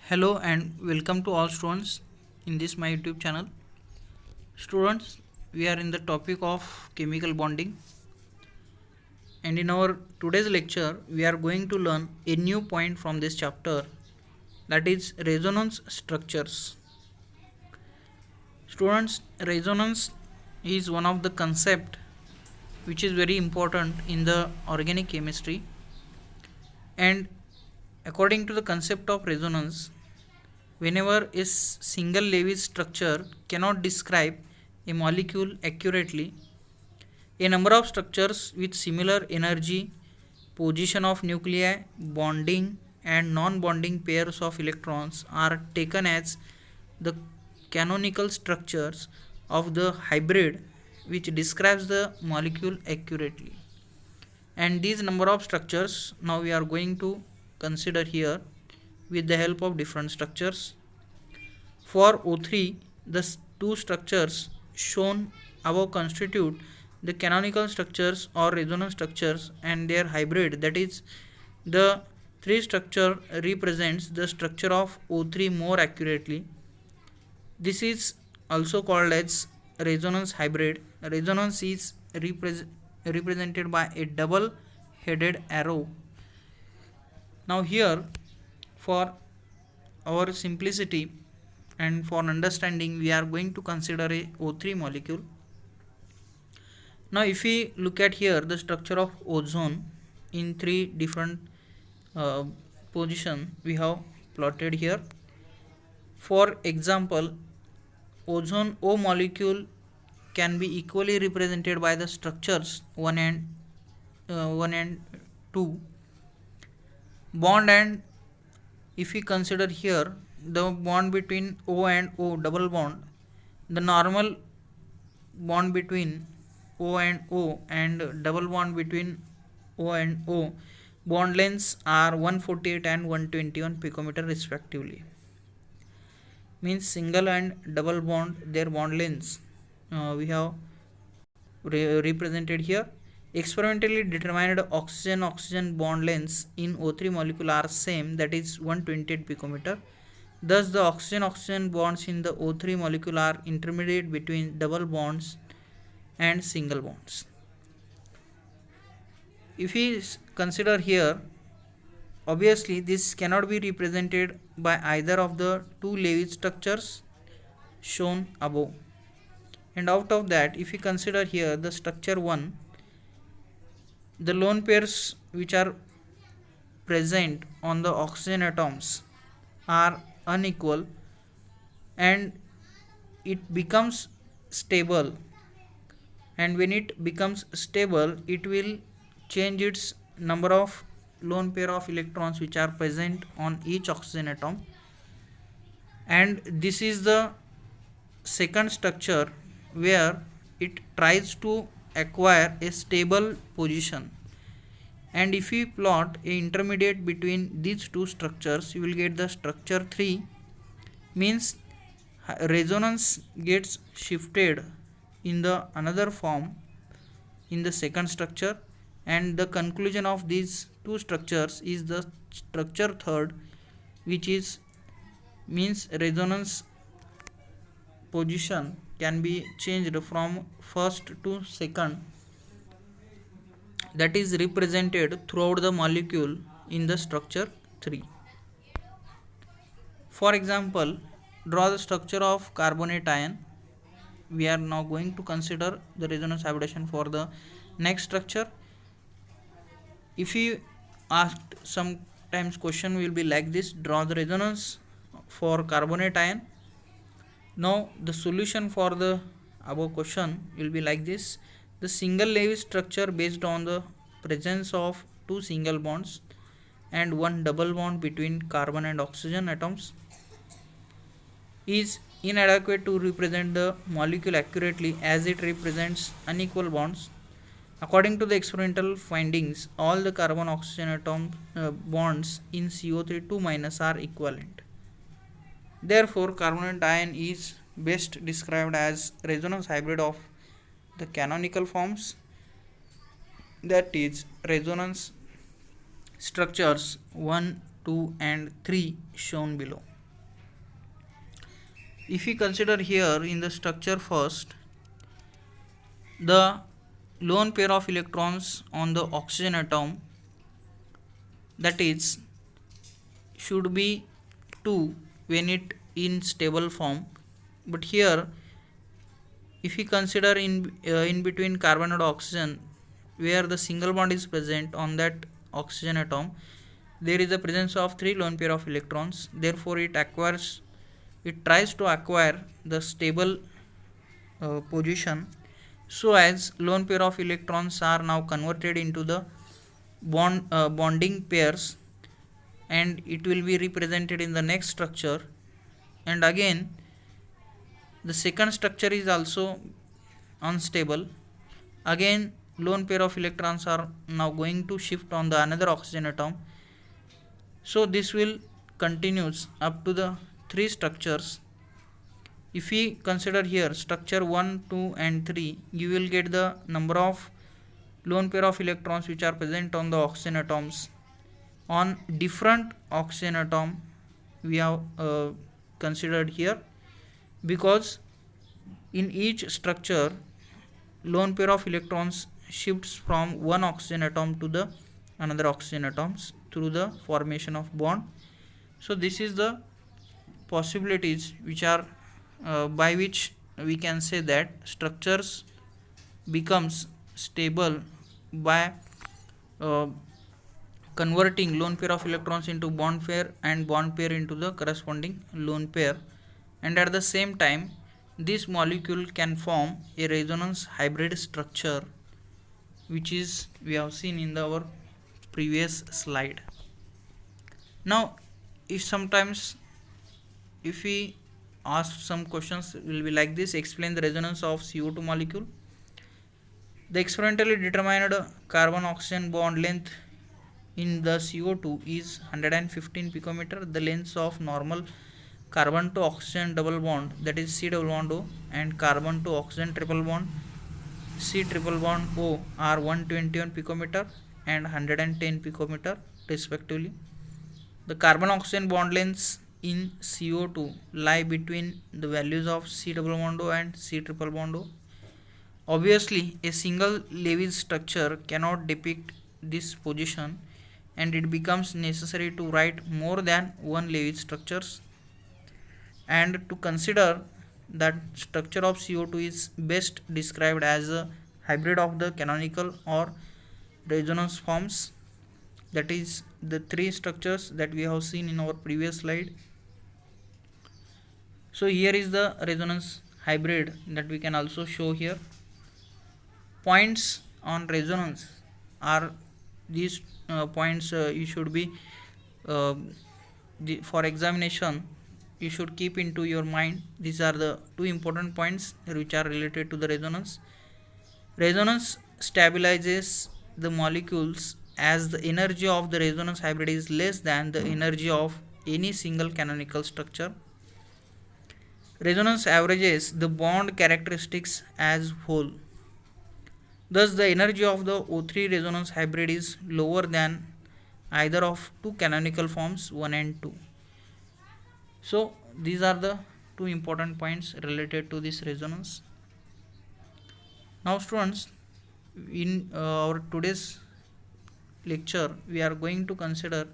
Hello and welcome to all students in this my YouTube channel. Students, we are in the topic of chemical bonding, and in our today's lecture we are going to learn a new point from this chapter, that is resonance structures. Students, resonance is one of the concept which is very important in the organic chemistry, and according to the concept of resonance, whenever a single Lewis structure cannot describe a molecule accurately, a number of structures with similar energy, position of nuclei, bonding and non-bonding pairs of electrons are taken as the canonical structures of the hybrid which describes the molecule accurately. And these number of structures now we are going to consider here with the help of different structures. For O3, the two structures shown above constitute the canonical structures or resonance structures, and their hybrid, that is the three structure, represents the structure of O3 more accurately. This is also called as resonance hybrid. Resonance is represented by a double headed arrow. Now here, for our simplicity and for understanding, we are going to consider a O3 molecule. Now if we look at here the structure of ozone in three different uh, position we have plotted here. For example, ozone O molecule can be equally represented by the structures 1 and 2 bond, and if we consider here the bond between O and O, double bond, the normal bond between O and O and double bond between O and O, bond lengths are 148 and 121 picometer respectively. Means single and double bond, their bond lengths we have represented here. Experimentally determined oxygen bond lengths in O3 molecule are same, that is 128 picometer. Thus the oxygen bonds in the O3 molecule are intermediate between double bonds and single bonds. If we consider here, obviously this cannot be represented by either of the two Lewis structures shown above. And out of that, if we consider here the structure 1, the lone pairs which are present on the oxygen atoms are unequal, and it becomes stable, and when it becomes stable it will change its number of lone pair of electrons which are present on each oxygen atom, and this is the second structure where it tries to acquire a stable position. And if we plot a intermediate between these two structures, you will get the structure 3, means resonance gets shifted in the another form in the second structure, and the conclusion of these two structures is the structure 3rd, which is means resonance position can be changed from first to second, that is represented throughout the molecule in the structure 3. For example, draw the structure of carbonate ion. We are now going to consider the resonance hybridization for the next structure. If you asked sometimes question will be like this: draw the resonance for carbonate ion. Now the solution for the above question will be like this: the single Lewis structure based on the presence of two single bonds and one double bond between carbon and oxygen atoms is inadequate to represent the molecule accurately, as it represents unequal bonds. According to the experimental findings, all the carbon oxygen atom bonds in CO3 2- are equivalent. Therefore, carbonate ion is best described as resonance hybrid of the canonical forms, that is resonance structures 1, 2 and 3 shown below. If we consider here in the structure first, the lone pair of electrons on the oxygen atom, that is, should be 2 when it in stable form, but here if we consider in between carbon and oxygen, where the single bond is present on that oxygen atom, there is the presence of 3 lone pair of electrons. Therefore it tries to acquire the stable position, so as lone pair of electrons are now converted into the bonding pairs, and it will be represented in the next structure. And again the second structure is also unstable. Again lone pair of electrons are now going to shift on the another oxygen atom. So this will continues up to the 3 structures. If we consider here structure 1, 2 and 3, you will get the number of lone pair of electrons which are present on the oxygen atoms on different oxygen atom we have considered here, because in each structure lone pair of electrons shifts from one oxygen atom to the another oxygen atoms through the formation of bond. So this is the possibilities which are by which we can say that structures becomes stable by uh, converting lone pair of electrons into bond pair and bond pair into the corresponding lone pair, and at the same time this molecule can form a resonance hybrid structure, which is we have seen in our previous slide. Now if sometimes if we ask some questions will be like this: explain the resonance of CO2 molecule. The experimentally determined carbon oxygen bond length in the CO2 is 115 picometer. The lengths of normal carbon to oxygen double bond, that is C double bond O, and carbon to oxygen triple bond C triple bond O are 121 picometer and 110 picometer respectively. The carbon oxygen bond lengths in CO2 lie between the values of C double bond O and C triple bond O. Obviously, a single Lewis structure cannot depict this position, and it becomes necessary to write more than one Lewis structures. And to consider that structure of CO2 is best described as a hybrid of the canonical or resonance forms, that is the 3 structures that we have seen in our previous slide. So here is the resonance hybrid that we can also show here. Points on resonance are these points you should be for examination you should keep into your mind. These are the 2 important points which are related to the resonance. Resonance stabilizes the molecules as the energy of the resonance hybrid is less than the energy of any single canonical structure. Resonance averages the bond characteristics as whole. Thus, the energy of the O3 resonance hybrid is lower than either of 2 canonical forms 1 and 2. So, these are the 2 important points related to this resonance. Now, students, in our today's lecture, we are going to consider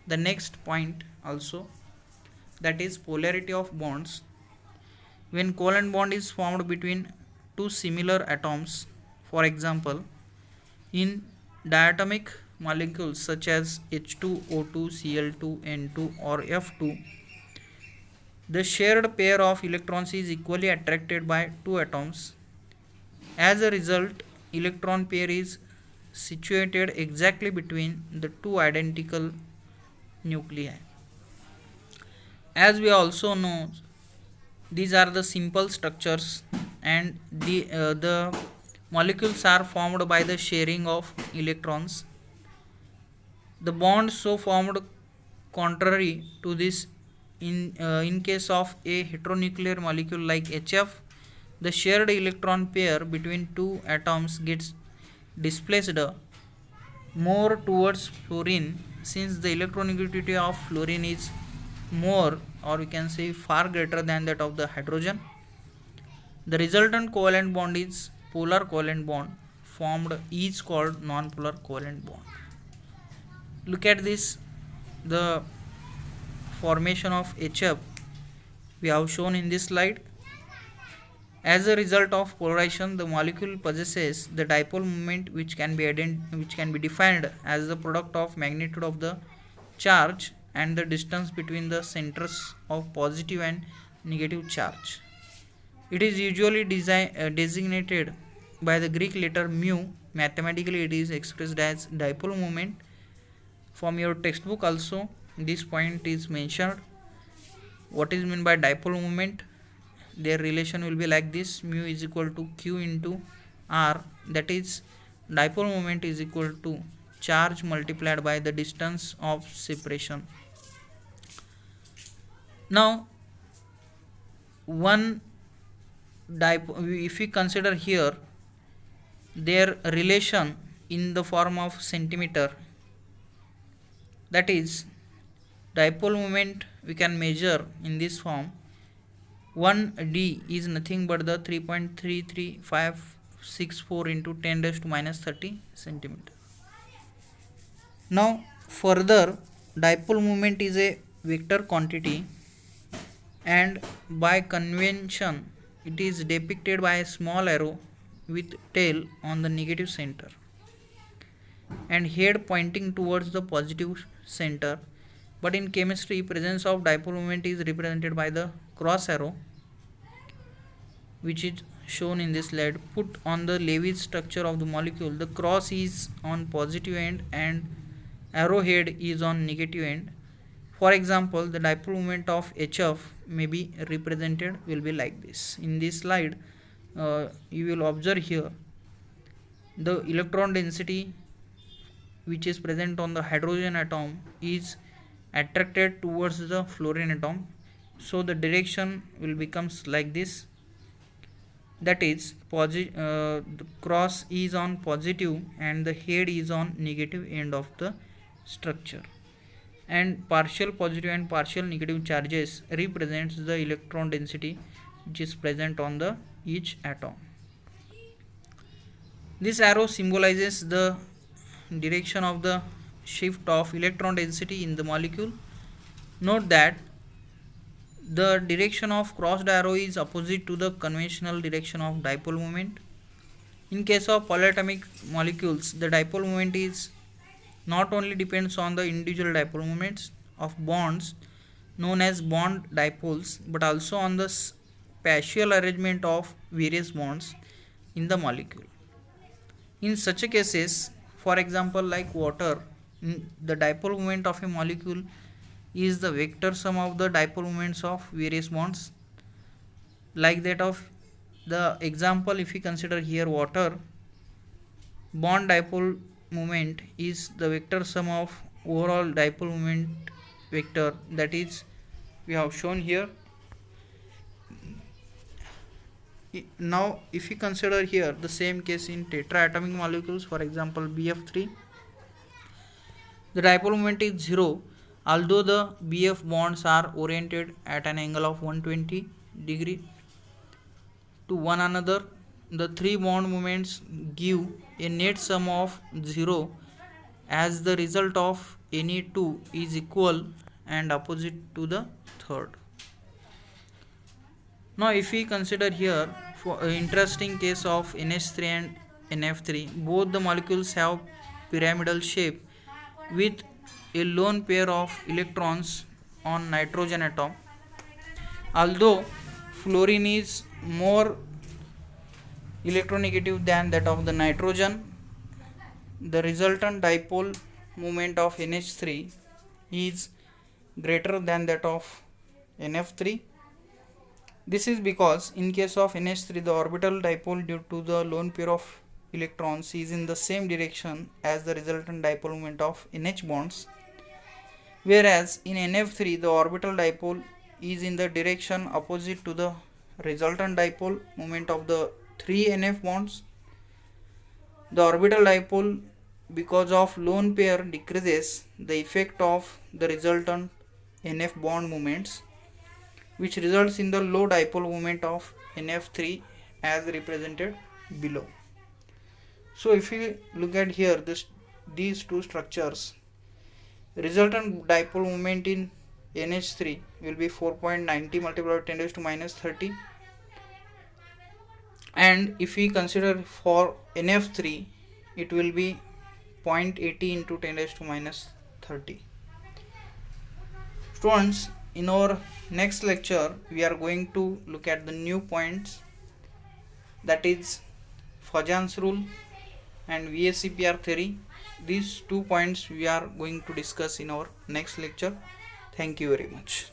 the next point also, that is polarity of bonds. When covalent bond is formed between 2 similar atoms, for example, in diatomic molecules such as H2O2, Cl2, N2 or F2, the shared pair of electrons is equally attracted by 2 atoms. As a result, electron pair is situated exactly between the 2 identical nuclei. As we also know, these are the simple structures, and the molecules are formed by the sharing of electrons. The bond so formed contrary to this in case of a heteronuclear molecule like HF, the shared electron pair between 2 atoms gets displaced more towards fluorine, since the electronegativity of fluorine is more or we can say far greater than that of the hydrogen. The resultant covalent bond is polar covalent bond formed is called non-polar covalent bond. Look at this, the formation of HF we have shown in this slide. As a result of polarization, the molecule possesses the dipole moment which can be defined as the product of magnitude of the charge and the distance between the centers of positive and negative charge. It is usually designated by the Greek letter mu. Mathematically, it is expressed as dipole moment. From your textbook also, this point is mentioned. What is meant by dipole moment? Their relation will be like this: mu is equal to q into r, that is dipole moment is equal to charge multiplied by the distance of separation. Now one if we consider here their relation in the form of centimeter, that is dipole moment we can measure in this form. 1d is nothing but the 3.33564 into 10 raised to minus 30 centimeter. Now further, dipole moment is a vector quantity, and by convention it is depicted by a small arrow with tail on the negative center and head pointing towards the positive center. But in chemistry, presence of dipole moment is represented by the cross arrow, which is shown in this slide. Put on the Lewis structure of the molecule, the cross is on positive end and arrowhead is on negative end. For example, the dipole moment of HF may be represented will be like this. In this slide, you will observe here the electron density which is present on the hydrogen atom is attracted towards the fluorine atom, so the direction will becomes like this, that is the cross is on positive and the head is on negative end of the structure, and partial positive and partial negative charges represents the electron density which is present on the each atom. This arrow symbolizes the direction of the shift of electron density in the molecule. Note that the direction of crossed arrow is opposite to the conventional direction of dipole moment. In case of polyatomic molecules, the dipole moment is not only depends on the individual dipole moments of bonds known as bond dipoles, but also on the spatial arrangement of various bonds in the molecule. In such a cases, for example like water, the dipole moment of a molecule is the vector sum of the dipole moments of various bonds. Like that of the example, if we consider here water, bond dipole moment is the vector sum of overall dipole moment vector, that is we have shown here. Now if we consider here the same case in tetraatomic molecules, for example BF3, the dipole moment is 0 although the BF bonds are oriented at an angle of 120 degree to one another. The three bond moments give a net sum of 0 as the result of any two is equal and opposite to the third. Now if we consider here for interesting case of NH3 and NF3, both the molecules have pyramidal shape with a lone pair of electrons on nitrogen atom. Although fluorine is more electronegative than that of the nitrogen, the resultant dipole moment of NH3 is greater than that of NF3. This is because in case of NH3, the orbital dipole due to the lone pair of electrons is in the same direction as the resultant dipole moment of NH bonds, whereas in NF3 the orbital dipole is in the direction opposite to the resultant dipole moment of the three NF bonds. The orbital dipole, because of lone pair, decreases the effect of the resultant NF bond moments, which results in the low dipole moment of NF3 as represented below. So if we look at here these two structures, resultant dipole moment in NH3 will be 4.90 multiplied by 10 raised to minus 30, and if we consider for NF3 it will be 0.80 into 10 raised to minus 30. Students, in our next lecture we are going to look at the new points, that is Fajans rule and VSEPR theory. These 2 points we are going to discuss in our next lecture. Thank you very much.